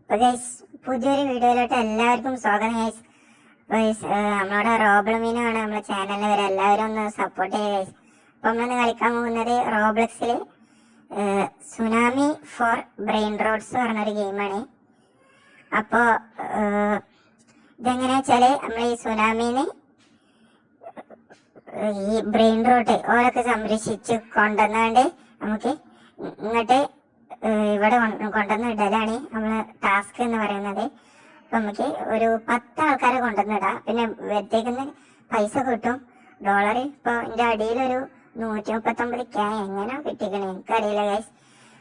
അപ്പോൾ ഗൈസ് പുതിയൊരു വീഡിയോയിലോട്ട് എല്ലാവർക്കും സ്വാഗതം ഗൈസ്. നമ്മുടെ റോബ്ലമീനാണ് നമ്മുടെ ചാനലിൽ വരെ എല്ലാവരും ഒന്ന് സപ്പോർട്ട് ചെയ്യുക ഗൈസ്. അപ്പോൾ നമ്മളിന്ന് കളിക്കാൻ പോകുന്നത് റോബ്ലക്സിൽ സുനാമി ഫോർ ബ്രെയിൻ റോഡ്സ് പറഞ്ഞൊരു ഗെയിമാണ്. അപ്പോൾ ഇതെങ്ങനെയാ വെച്ചാൽ നമ്മൾ ഈ സുനാമീന് ഈ ബ്രെയിൻ റോട്ട് ഓരൊക്കെ സംരക്ഷിച്ച് കൊണ്ടുവന്നാണ്ട് നമുക്ക് ഇങ്ങോട്ട് ഇവിടെ കൊണ്ടുവന്ന് ഇടലാണ് നമ്മള് ടാസ്ക് എന്ന് പറയുന്നത്. അപ്പൊ നമുക്ക് ഒരു 10 ആൾക്കാരെ കൊണ്ടുവന്നിടാം. പിന്നെ വ്യക്തിക്കുന്ന പൈസ കിട്ടും $. ഇപ്പൊ എന്റെ അടിയിലൊരു 139K എങ്ങനെ കിട്ടിക്കണേ എനിക്കറിയില്ല ഗൈസ്.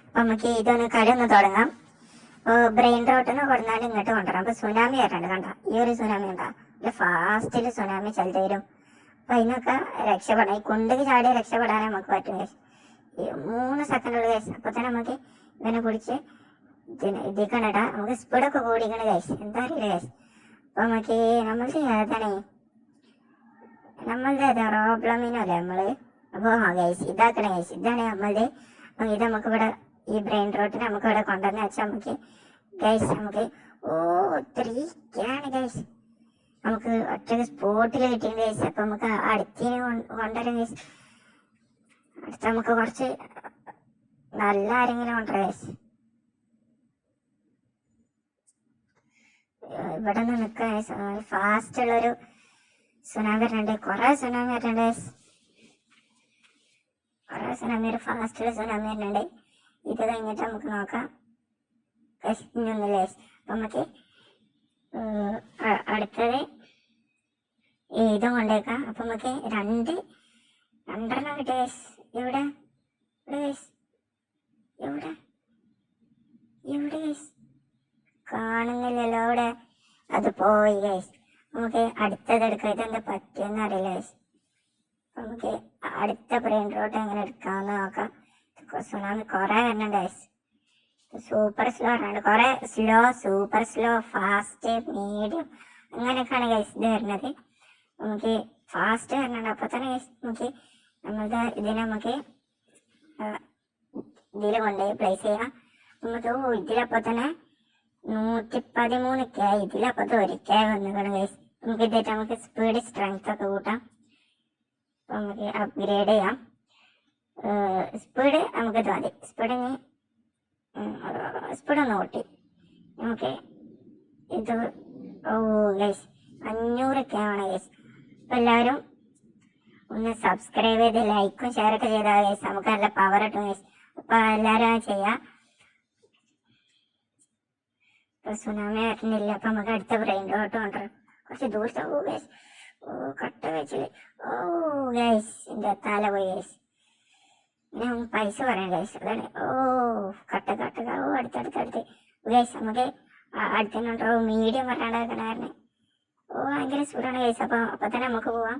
അപ്പൊ നമുക്ക് ഇതൊന്ന് കളി ഒന്ന് തുടങ്ങാം. ബ്രെയിൻ റോട്ടിന് കൊടുന്നാണ്ട് ഇങ്ങോട്ട് കൊണ്ടുവരാം. അപ്പൊ സുനാമി വരണ്ട് കണ്ട, ഈ ഒരു സുനാമി ഉണ്ടാ ഫാസ്റ്റില് സുനാമി ചെലുത്തി വരും. അപ്പൊ അതിനൊക്കെ രക്ഷപ്പെടാം, ഈ കുണ്ടിക്ക് ചാടി രക്ഷപ്പെടാനേ നമുക്ക് പറ്റും ഗൈസ്. 3 സെക്കൻഡുള്ള ഗൈസ്. അപ്പൊ തന്നെ നമുക്ക് ഇവനെ പിടിച്ച് ഇതിക്കണ ഇടാം. നമുക്ക് സ്പീഡൊക്കെ കൂടിക്കണ ഗൈസ്, എന്താ അറിയില്ല ഗൈസ്. അപ്പൊ നമുക്ക് നമ്മളുടെ ഏതാണ് റോബ്ലമീനോ അല്ലേ നമ്മള്. അപ്പൊ ഗൈസ് ഇതാക്കണേ ഗൈസ്, ഇതാണ് നമ്മളുടെ. അപ്പൊ ഇത് നമുക്ക് ഇവിടെ ഈ ബ്രെയിൻ റോട്ടിന് നമുക്ക് ഇവിടെ കൊണ്ടുവന്ന് വെച്ചാൽ നമുക്ക് ഗൈസ് നമുക്ക് 3K ഗൈസ് നമുക്ക് ഒറ്റ സ്പോട്ടിൽ കിട്ടിയത് ഗൈസ്. അപ്പൊ നമുക്ക് അടുത്തിന് കൊണ്ടുവരാം ഗൈസ്. അടുത്ത നമുക്ക് കുറച്ച് നല്ല ആരെങ്കിലും കൊണ്ടുവരാം ഗൈസ്. ഇവിടെ നിന്ന് നിൽക്കാൻ ഫാസ്റ്റ് ഉള്ളൊരു സുനാമി വരുന്നുണ്ട്. കുറെ സുനാമി വരുന്നുണ്ട് ഗൈസ്, കുറെ സുനാമി, ഒരു ഫാസ്റ്റുള്ള സുനാമി വരുന്നുണ്ട്. ഇത് കഴിഞ്ഞിട്ട് നമുക്ക് നോക്കാം ഗൈസ്. ഇനിയൊന്നുമില്ല ഗൈസ്. അപ്പൊ നമുക്ക് അടുത്തത് ഇതും കൊണ്ടേക്കാം. അപ്പൊ നമുക്ക് രണ്ടെണ്ണം കിട്ടിയ ഗൈസ്. എവിടെ ഗൈസ് കാണുന്നില്ലല്ലോ അവിടെ, അത് പോയി ഗൈസ്. നമുക്ക് അടുത്തത് എടുക്കാം. ഇതെന്താ പറ്റിയെന്ന് അറിയില്ല ഗൈസ്. നമുക്ക് അടുത്ത ബ്രെയിൻ റോട്ട് എങ്ങനെ എടുക്കാമെന്ന് നോക്കാം. സുനാമി കുറെ വരുന്നുണ്ട് ഗൈസ്. സൂപ്പർ സ്ലോ ആണ്, കുറെ slow, super slow, fast, medium അങ്ങനെയൊക്കെയാണ് ഗൈസ് ഇത് വരുന്നത്. നമുക്ക് ഫാസ്റ്റ് വരുന്നുണ്ട്. അപ്പൊ തന്നെ ഗൈസ് നമുക്ക് നമ്മളുടെ ഇതിനെ നമുക്ക് ഇതിൽ കൊണ്ടുപോയി പ്ലേസ് ചെയ്യാം. നമുക്ക് ഇതിലപ്പോ തന്നെ 113K, ഇതിലപ്പോ 1K വന്നിക്കണം ഗൈസ്. നമുക്ക് ഇതായിട്ട് നമുക്ക് സ്പീഡ് സ്ട്രെങ്ത് ഒക്കെ കൂട്ടാം. അപ്പൊ നമുക്ക് അപ്ഗ്രേഡ് ചെയ്യാം. സ്പീഡ് നമുക്ക് ഇത് മതി. സ്പീഡ് ഒന്ന് കൂട്ടി നമുക്ക് ഇത് ഗൈസ് 500K ആണ് ഗൈസ്. അപ്പൊ എല്ലാവരും ഒന്ന് സബ്സ്ക്രൈബ് ചെയ്ത് ലൈക്കും ഷെയറൊക്കെ ചെയ്താൽ ഗൈസ് നമുക്ക് നല്ല പവർ കിട്ടും ഗൈസ്. അപ്പൊ എല്ലാവരും ചെയ്യാം. ഇപ്പൊ സുനാമി വരുന്നില്ല. അപ്പൊ നമുക്ക് അടുത്ത ബ്രെയിൻ റോട്ട് കൊണ്ടുവരാം. കുറച്ച് ദൂരത്തെ ഗൈസ്. കട്ട വെച്ചില് ഗൈസ് എന്റെ തല പോയി ഗൈസ്. ഇനി നമുക്ക് പൈസ പറയാം ഗൈസ്, അതാണ്. കട്ട അടുത്തടുത്ത് ഗൈസ്. നമുക്ക് അടുത്തുണ്ടോ മീഡിയം വരാണ്ടാക്കണ ഭയങ്കര സ്പീഡാണ് ഗൈസ്. അപ്പൊ തന്നെ നമുക്ക് പോവാം.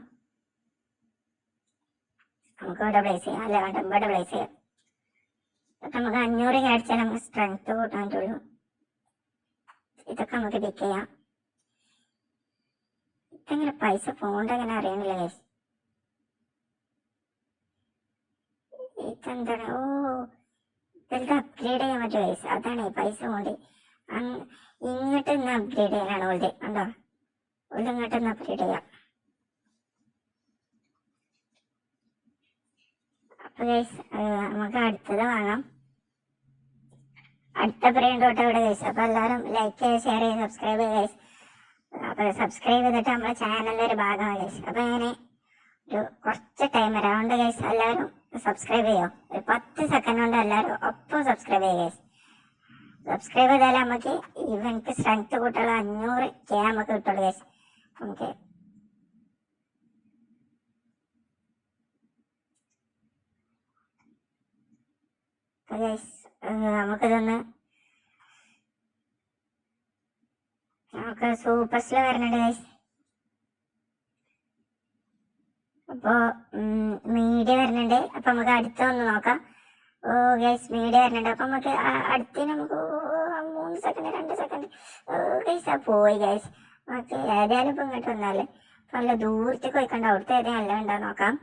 നമുക്ക് ഇവിടെ പ്ലേസ് ചെയ്യാം. അല്ല വേണ്ട, ഇവിടെ പ്ലേസ് ചെയ്യാം. നമുക്ക് 500 അടിച്ചാൽ നമുക്ക് സ്ട്രെങ്ത് കൂട്ടാൻ പറ്റുള്ളൂ. ഇതൊക്കെ നമുക്ക് പിക്ക് ചെയ്യാം. ഇതെങ്ങനെ പൈസ പോണ്ടെങ്ങനെ അറിയണില്ല ഗൈസ്. ഇതെന്താണ്? ഇതെന്താ അപ്ഗ്രേഡ് ചെയ്യാൻ പറ്റുമോ ഗൈസ്? അതാണ് പൈസ കൊണ്ട് ഇങ്ങോട്ട് നിന്ന് അപ്ഗ്രേഡ് ചെയ്യാനാണ് ഓൾഡ്. ഉണ്ടോ ഓൾഡ് ഇങ്ങോട്ട് നിന്ന് അപ്ഗ്രേഡ് ചെയ്യാം. അപ്പൊ ഗൈസ് നമുക്ക് അടുത്തത് വാങ്ങാം. അടുത്ത ബ്രെയിൻ റോട്ട് ഇവിടെ ഗൈസ്. അപ്പൊ എല്ലാവരും ലൈക്ക് ചെയ്ത് ഷെയർ ചെയ്ത് സബ്സ്ക്രൈബ് ചെയ്യുക ഗൈസ്. അപ്പൊ സബ്സ്ക്രൈബ് ചെയ്തിട്ട് നമ്മുടെ ചാനലിന്റെ ഒരു ഭാഗമാണ് ഗൈസ്. അപ്പൊ ഞാൻ ഒരു കുറച്ച് ടൈം അറൗണ്ട് ഗൈസ് എല്ലാവരും സബ്സ്ക്രൈബ് ചെയ്യോ. ഒരു 10 സെക്കൻഡ് കൊണ്ട് എല്ലാവരും ഒപ്പം സബ്സ്ക്രൈബ് ചെയ്യുക ഗൈസ്. സബ്സ്ക്രൈബ് ചെയ്താൽ നമുക്ക് ഇവൻക്ക് സ്ട്രെങ്ത് കൂട്ടുള്ള 500K നമുക്ക് കിട്ടുള്ളൂ ഗൈസ്. നമുക്ക് നമുക്കിതൊന്ന് നമുക്ക് സൂപ്പർ സ്ലോ വരുന്നുണ്ട് ഗൈസ്. അപ്പോ മീഡിയ വരുന്നുണ്ട്. അപ്പൊ നമുക്ക് അടുത്തൊന്ന് നോക്കാം. ഗൈസ് മീഡിയ വരുന്നുണ്ട്. അപ്പൊ നമുക്ക് അടുത്തിന് നമുക്ക് 3 സെക്കൻഡ് 2 സെക്കൻഡ് ഗൈസ് പോയി ഗൈസ്. നമുക്ക് ഏതായാലും ഇപ്പൊ ഇങ്ങോട്ട് വന്നാല് നല്ല ദൂരത്തേക്ക് പോയിക്കണ്ട. അവിടുത്തെ ഏതെങ്കിലും നല്ല ഉണ്ടോ നോക്കാം.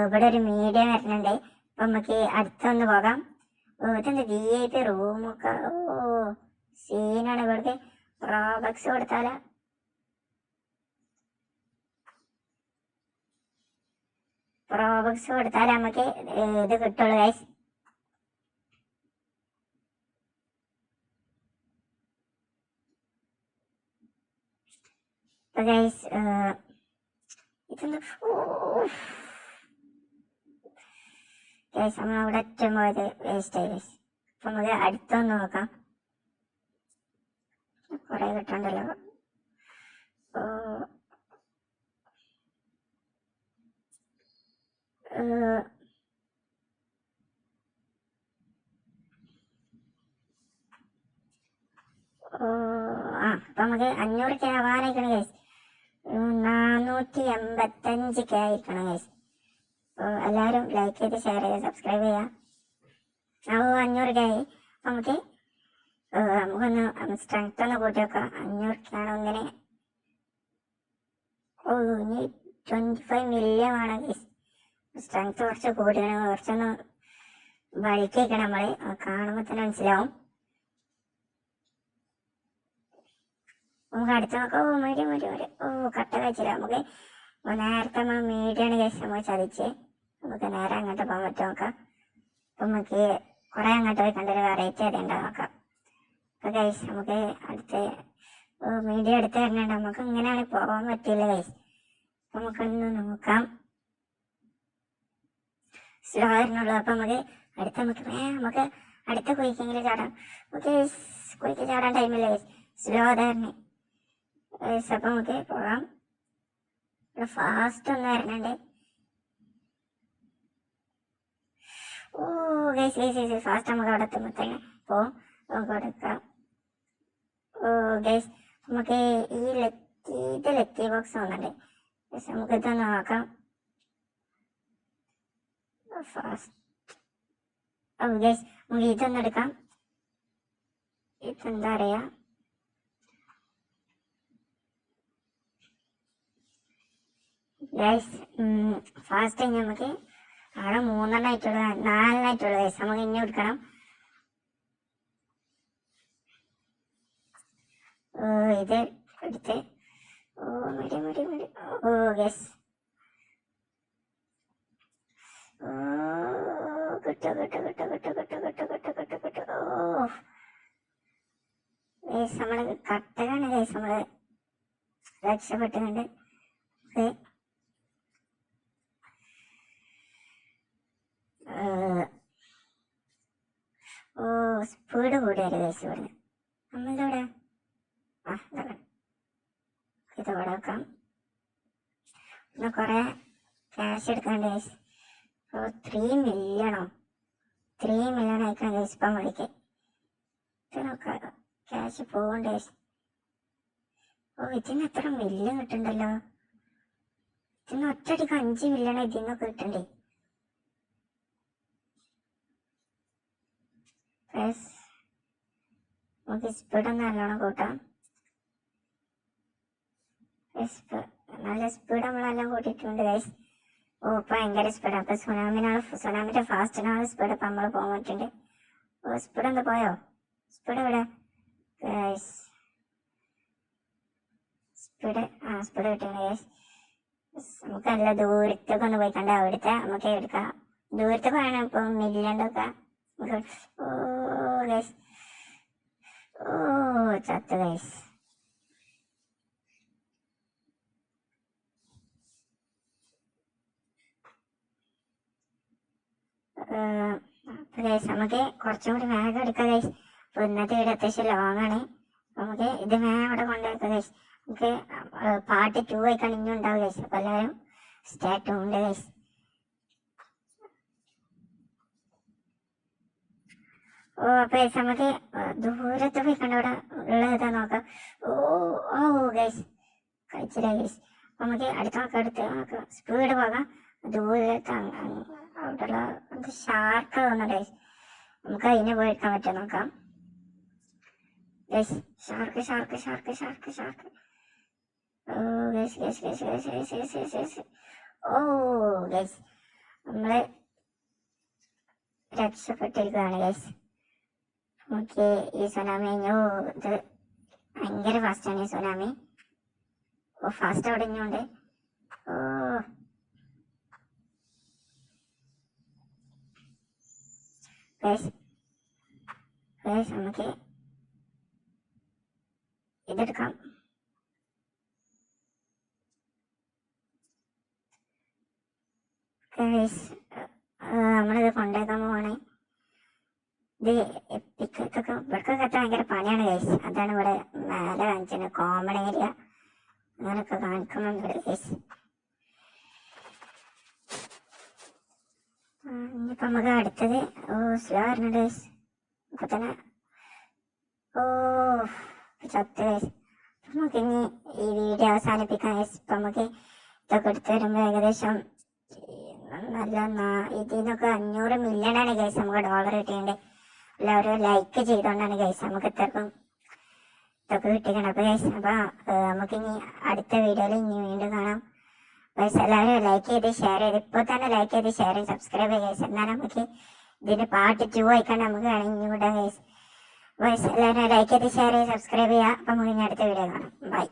ഇവിടെ ഒരു മീഡിയ വരുന്നുണ്ട്. അപ്പൊ നമുക്ക് അടുത്തൊന്ന് പോകാം. ഇതെന്താ VIP റൂമൊക്കെ സീനാണ്. ഇവിടേക്ക് റോബക്സ് കൊടുത്താലോ? റോബക്സ് കൊടുത്താൽ നമുക്ക് ഇത് കിട്ടുള്ളൂ ഗൈസ്. ഗൈസ് ഇതൊന്ന് ഗൈസ് നമ്മളവിടെ ഒറ്റ പോയത് വേസ്റ്റ് ആയി ഗൈസ്. അപ്പൊ നമുക്ക് അടുത്തൊന്ന് നോക്കാം. കുറെ കിട്ടണ്ടല്ലോ. അപ്പൊ നമുക്ക് 500K ആവാനായിക്കണം ഗൈസ്. 485K ആയിരിക്കണം ഗൈസ്. എല്ലാവരും ലൈക്ക് ചെയ്ത് ഷെയർ ചെയ്ത് സബ്സ്ക്രൈബ് ചെയ്യാം. 500K ആയി. നമുക്ക് നമുക്കൊന്ന് സ്ട്രെങ്ത് ഒന്ന് കൂട്ടി വെക്കാം. 500K ആണോ ഇങ്ങനെ? ഇനി 25 മില്യൺ ആണ് ഗൈസ്. സ്ട്രെങ്ത് കുറച്ച് കൂടിയാണ്. കുറച്ചൊന്ന് ബൾക്കിക്കണം. നമ്മള് കാണുമ്പോ തന്നെ മനസ്സിലാവും. നമുക്ക് അടുത്ത് നോക്കാം. മീഡിയം കട്ട കഴിച്ചില്ല. നമുക്ക് നേരത്തെ നമ്മൾ മീഡിയാണ് ഗൈസ് നമുക്ക് ചതിച്ച് നമുക്ക് നേരെ അങ്ങോട്ട് പോകാൻ പറ്റും നോക്കാം. അപ്പൊ നമുക്ക് കുറെ അങ്ങോട്ട് പോയി കണ്ടൊരു വെറൈറ്റി അറിയണ്ടോ നോക്കാം. അപ്പൊ ഗൈസ് നമുക്ക് അടുത്ത് മീഡിയ എടുത്ത് തരണുണ്ട്. നമുക്ക് ഇങ്ങനെയാണ് പോകാൻ പറ്റില്ല ഗൈസ്. നമുക്കൊന്ന് നോക്കാം. സ്ലോ ആയിരുന്നുള്ളൂ. അപ്പൊ നമുക്ക് നമുക്ക് അടുത്ത കുയിക്കെങ്കിലും ചാടാം. ഓക്കെ കുയിക്ക് ചാടാൻ ടൈമില്ല ഗൈസ്. സ്ലോ ആയിരുന്നു ഗൈസ്. അപ്പൊ നമുക്ക് പോകാം. ഫാസ്റ്റ് ഒന്ന് വരണുണ്ട്. ഗൈസ് ഫാസ്റ്റ് നമുക്ക് അവിടെ എത്തുമ്പോ തന്നെ നമുക്ക് എടുക്കാം. ഗൈസ് നമുക്ക് ഇത് ലക്കി ബോക്സ് വന്നിട്ടുണ്ട്. നമുക്ക് ഇതൊന്ന് നോക്കാം. ഫാസ്റ്റ് ഗൈസ് നമുക്ക് ഇതൊന്ന് എടുക്കാം. ഇതെന്താ പറയാ, ഗൈസ് ഫാസ്റ്റ് നമുക്ക് അവിടെ 3 ആയിട്ടുള്ള 4 ആയിട്ടുള്ള ഗൈസ്. നമുക്ക് ഇനി എടുക്കണം. ഇത് എടുത്ത് ഗൈസ് നമ്മള് കട്ടകാണ് ഗൈസ്. നമ്മള് രക്ഷപ്പെട്ടുകൊണ്ട് സ്പീഡ് കൂടിയാല് ഗൈസ്. ഇവിടുന്ന് നമ്മളിവിടെ ഇതോടെ വെക്കാം. പിന്നെ കൊറേ ക്യാഷ് എടുക്കാണ്ട് ഗൈസ്. 3 മില്യണോ 3 മില്യൺ അയക്കണം ഗൈസ്. ഇപ്പം വിളിക്ക് ഇത് നോക്കാം. ക്യാഷ് പോകണ്ട ഗൈസ്. ഇതിന് എത്ര മില്യൺ കിട്ടുന്നുണ്ടല്ലോ. ഇതിന് ഒറ്റയടിക്ക് 5 മില്യൺ ഇതിന്നൊക്കെ കിട്ടണ്ടേ. നമുക്ക് സ്പീഡ് ഒന്ന് നല്ലോണം കൂട്ടാം. നല്ല സ്പീഡ് നമ്മളെല്ലാം കൂട്ടിയിട്ടുണ്ട് ഗൈസ്. ഇപ്പൊ ഭയങ്കര സ്പീഡ്. അപ്പൊ സുനാമിന്റെ ഫാസ്റ്റിനാണ് സ്പീഡ്. ഇപ്പൊ നമ്മള് പോകാൻ പറ്റുന്നുണ്ട്. സ്പീഡ് എന്താ പോയോ? സ്പീഡ് എവിടെ ഗൈസ്? സ്പീഡ് കിട്ടുന്നുണ്ട് ഗൈസ്. നമുക്ക് നല്ല ദൂരത്തൊക്കെ ഒന്ന് പോയി കണ്ട അവിടുത്തെ നമുക്ക് എടുക്കാം. ദൂരത്തൊക്കെ വേണം ഇപ്പൊ മില്യൻ്റെ ഒക്കെ ഗൈസ്. ചത്ത് ഗൈസ്. നമുക്ക് കുറച്ചും കൂടി വേഗം എടുക്കാം ഗൈസ്. അപ്പൊ ഇന്നത്തെ വീട് അത്യാവശ്യം ലോങ് ആണ്. നമുക്ക് ഇത് വേഗം അവിടെ കൊണ്ടുവെക്കാം ഗൈസ്. നമുക്ക് പാർട്ട് 2 ആയിക്കാണ് ഇനി ഉണ്ടാവും ഗൈസ്. അപ്പൊ എല്ലാവരും സ്റ്റേ ട്യൂൺഡ് ഗൈസ്. അപ്പൊ നമുക്ക് ദൂരത്ത് പോയി കണ്ടവിടെ ഉള്ളതാ നോക്കാം. ഗൈസ് കഴിച്ചില്ല ഗൈസ്. നമുക്ക് അടുത്ത് സ്പീഡ് പോകാം. ദൂരത്ത് അവിടെയുള്ള ഷാർക്ക് തോന്നുന്നു ഗൈസ്. നമുക്ക് അതിനെ പോയിക്കാൻ പറ്റും നോക്കാം ഗൈസ്. ഷാർക്ക് ഗൈസ് നമ്മള് രക്ഷപ്പെട്ടിരിക്കുകയാണ് ഗൈസ്. നമുക്ക് ഈ സുനാമി കഴിഞ്ഞു. ഇത് ഭയങ്കര ഫാസ്റ്റാണ് ഈ സുനാമി. ഓ ഫാസ്റ്റ് ഓടിഞ്ഞുണ്ട്. ഓ നമുക്ക് ഇതെടുക്കാം. നമ്മളിത് കൊണ്ടുവയ്ക്കാൻ പോവാണ്. ഇത് ഇതൊക്കെ ഇവിടക്കൊക്കെ ഭയങ്കര പണിയാണ് ഗൈസ്. അതാണ് ഇവിടെ മേലെ കാണിച്ചത് കോമൺ ഏരിയ അങ്ങനെയൊക്കെ കാണിക്കുന്നുണ്ട് ഗൈസ്. ഇനിയിപ്പോൾ നമുക്ക് അടുത്തത് സ്ലോ വരുന്നുണ്ട് ഗൈസ്. ഇപ്പൊ തന്നെ ചത്ത് ഗൈസ്. നമുക്ക് ഇനി ഈ വീഡിയോ അവസാനിപ്പിക്കാം ഗൈസ്. ഇപ്പം നമുക്ക് ഇതൊക്കെ എടുത്ത് വരുമ്പോൾ ഏകദേശം നല്ല ഇതിനൊക്കെ 500 മില്യണാണ് ഗൈസ് നമുക്ക് ഡോളർ കിട്ടിയിട്ടുണ്ട്. എല്ലാവരും ലൈക്ക് ചെയ്തുകൊണ്ടാണ് ഗൈസ് നമുക്ക് ഇത്രക്കും ഇതൊക്കെ കിട്ടിക്കണം. അപ്പോൾ ഗൈസ് നമുക്കിനി അടുത്ത വീഡിയോയിൽ ഇനി വീണ്ടും കാണാം ഗൈസ്. എല്ലാവരും ലൈക്ക് ചെയ്ത് ഷെയർ ചെയ്ത് ഇപ്പോൾ തന്നെ ലൈക്ക് ചെയ്ത് ഷെയർ ചെയ്ത് സബ്സ്ക്രൈബ് ചെയ്യുക ഗൈസ്. എന്നാൽ നമുക്ക് ഇതിൻ്റെ പാർട്ട് 2 ആയിക്കാണ്ട് നമുക്ക് വേണമെങ്കിൽ വിടാം ഗൈസ്. എല്ലാവരും ലൈക്ക് ചെയ്ത് ഷെയർ ചെയ്ത് സബ്സ്ക്രൈബ് ചെയ്യുക. അപ്പം നമുക്ക് ഇനി അടുത്ത വീഡിയോ കാണാം. ബൈ.